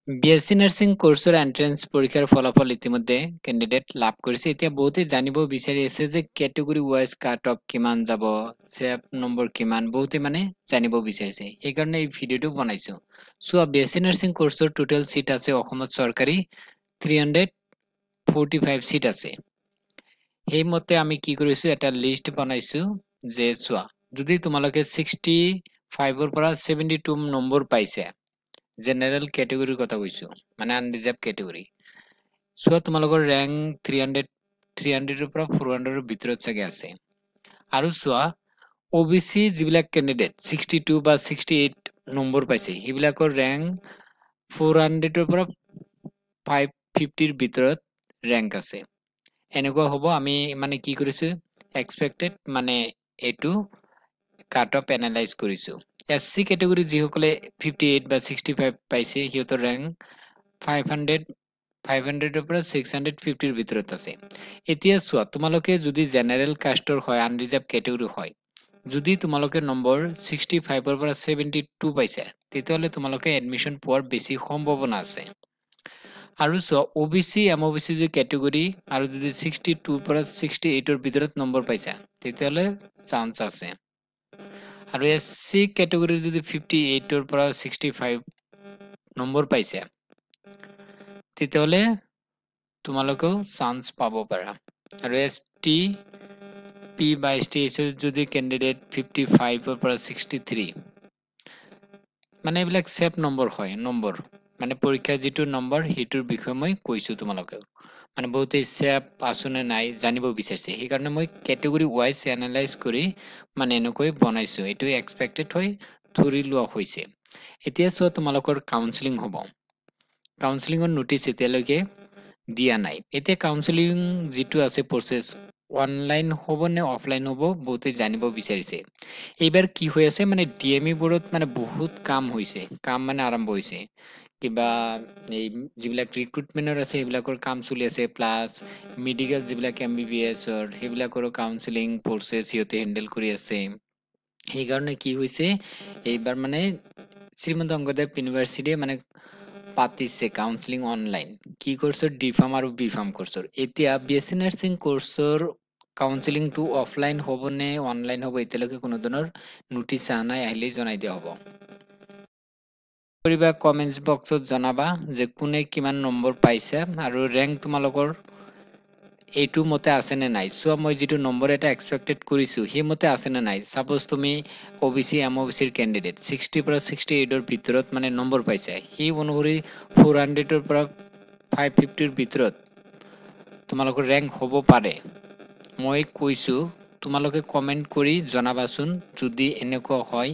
BSc nursing কোৰ্ছৰ entrance পৰীক্ষাৰ ফলাফল ইতিমধ্যে কেণ্ডিডেট লাভ কৰিছে। এতিয়া বহুতে জানিব বিচাৰি আছে যে কেটেগৰী ৱাইজ কাট অফ কিমান যাব, চেপ নম্বৰ কিমান, বহুতে মানে জানিব বিচাৰিছে। সেইকাৰণে এই ভিডিঅ'টো বনাইছো। চোৱা, বিএসসি নাৰ্ছিং কোৰ্ছৰ টোটেল সিট আছে অসমত চৰকাৰী 345 সিট আছে। সেইমতে আমি কি কৰিছো, এটা লিষ্ট বনাইছো যে চোৱা, যদি তোমালোকে 65 ৰ পৰা 72 নম্বৰ পাইছে, জেনেৰেল কেটেগৰীৰ কথা কৈছো, মানে আনৰিজাৰ্ভ কেটেগৰী। চোৱা, তোমালোকৰ ৰেংক 300 ৰ পৰা 400 ৰ ভিতৰত চাগে আছে। আৰু চোৱা, OBC যিবিলাক কেণ্ডিডেট 62 বা 68 নম্বৰ পাইছে, সেইবিলাকৰ ৰেংক 400 ৰ পৰা 550 ৰ ভিতৰত ৰেংক আছে। এনেকুৱা হ'ব, আমি মানে কি কৰিছো, এক্সপেক্টেড মানে এইটো কাট অফ এনালাইজ কৰিছো। SC কেটেগৰী যিসকলে 58 বা 65 পাইছে, সিহঁতৰ ৰেংক 500 ৰ পৰা 650 ৰ ভিতৰত আছে। এতিয়া চোৱা, তোমালোকে যদি জেনেৰেল কাষ্টৰ হয়, আনৰিজাৰ্ভ কেটেগৰী হয়, যদি তোমালোকে নম্বৰ 65 ৰ পৰা 72 পাইছে, তেতিয়াহ'লে তোমালোকে এডমিশ্যন পোৱাৰ বেছি সম্ভাৱনা আছে। আৰু চোৱা, OBC MOBC যদি কেটেগৰী আৰু যদি 62 ৰ পৰা 68 ৰ ভিতৰত নম্বৰ পাইছা, তেতিয়াহ'লে চান্স আছে। আৰু SC কেটেগৰীৰ যদি 58 ৰ পৰা 65 নম্বৰ পাইছে, তেতিয়াহ'লে তোমালোকেও চান্স পাব পাৰা। আৰু ST P বা STH ৰ যদি কেণ্ডিডেট 55 ৰ পৰা 63, মানে এইবিলাক চেপ নম্বৰ হয়, নম্বৰ মানে পৰীক্ষাৰ যিটো নম্বৰ, সেইটোৰ বিষয়ে মই কৈছো তোমালোকে। মানে বহুতে চেপ আছো নে নাই জানিব বিচাৰিছে, সেইকাৰণে মই কেটেগৰী ৱাইজ এনালাইজ কৰি মানে এনেকৈ বনাইছো। এইটো এক্সপেক্টেড হৈ ধৰি লোৱা হৈছে। এতিয়া চোৱা, তোমালোকৰ কাউন্সিলিং হ'ব। কাউন্সিলিঙৰ নোটিচ এতিয়ালৈকে দিয়া নাই। এতিয়া কাউন্সিলিং যিটো আছে প্ৰচেছ, অনলাইন হ'ব নে অফলাইন হ'ব, বহুতে জানিব বিচাৰিছে। এইবাৰ কি হৈ আছে, মানে DME বোৰত মানে বহুত কাম হৈছে, কাম মানে আৰম্ভ হৈছে। কিবা এই যিবিলাক ৰিক্ৰুটমেন্টৰ আছে, সেইবিলাকৰ কাম চলি আছে, প্লাছ মেডিকেল যিবিলাক MBBS ৰ, সেইবিলাকৰো কাউন্সিলিং প্ৰচেছ সিহঁতে হেণ্ডেল কৰি আছে। সেইকাৰণে কি হৈছে, এইবাৰ মানে শ্ৰীমন্ত শংকৰদেৱ ইউনিভাৰ্চিটিয়ে মানে পাতিছে কাউন্সিলিং অনলাইন। কি কৰ্ছৰ? ডি ফাৰ্ম আৰু বি ফাৰ্ম কৰ্ছৰ। এতিয়া বিএসসি নাৰ্ছিং কৰ্ছৰ কাউন্সিলিংটো অফলাইন হ'ব নে অনলাইন হ'ব, এতিয়ালৈকে কোনো ধৰণৰ নোটিচ অহা নাই, আহিলেই জনাই দিয়া হ'ব। কৰিবা, কমেন্টছ বক্সত জনাবা যে কোনে কিমান নম্বৰ পাইছে আৰু ৰেংক তোমালোকৰ এইটো মতে আছে নে নাই। চোৱা, মই যিটো নম্বৰ এটা এক্সপেক্টেড কৰিছো, সেইমতে আছে নে নাই। চাপোজ তুমি OBC MOBC ৰ কেণ্ডিডেট 60 পৰা 68 ৰ ভিতৰত মানে নম্বৰ পাইছে, সেই অনুসৰি 400 ৰ পৰা 550 ৰ ভিতৰত তোমালোকৰ ৰেংক হ'ব পাৰে। মই কৈছো, তোমালোকে কমেন্ট কৰি জনাবাচোন। যদি এনেকুৱা হয়,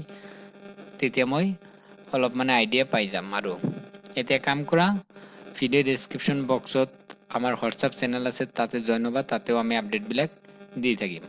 তেতিয়া মই অলপ মানে আইডিয়া পাই যাম। আৰু এতিয়া কাম কৰা, ভিডিঅ' ডেছক্ৰিপশ্যন বক্সত আমাৰ হোৱাটছআপ চেনেল আছে, তাতে জইন হ'বা, তাতেও আমি আপডেটবিলাক দি থাকিম।